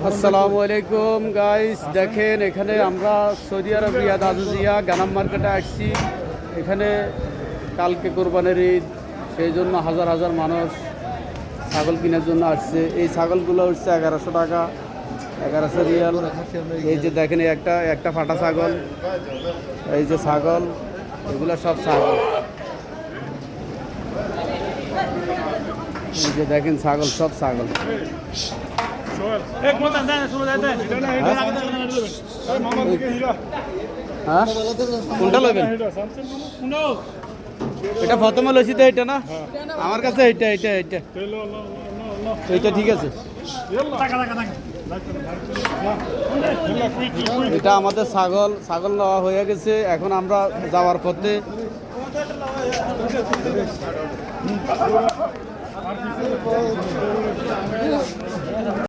আসসালামু আলাইকুম গাইস, দেখেন এখানে আমরা সৌদি আরব রিয়াদ আজিজিয়া গানাম মার্কেটে আসছি। এখানে কালকে কোরবানির ঈদ, সেই জন্য হাজার হাজার মানুষ ছাগল কেনার জন্য আসছে। এই ছাগলগুলো হচ্ছে 1100 টাকা, 1100 রিয়াল। এই যে দেখেন একটা একটা ফাটা ছাগল, এই যে ছাগল, এগুলো সব ছাগল। এই যে দেখেন ছাগল, সব ছাগল। হ্যাঁ, কোনটা লবেন? এটা প্রথমে লইছি তো, এটা না আমার কাছে, এইটা এইটা এইটা এইটা ঠিক আছে। এটা আমাদের ছাগল ছাগল নেওয়া হয়ে গেছে। এখন আমরা যাওয়ার পথে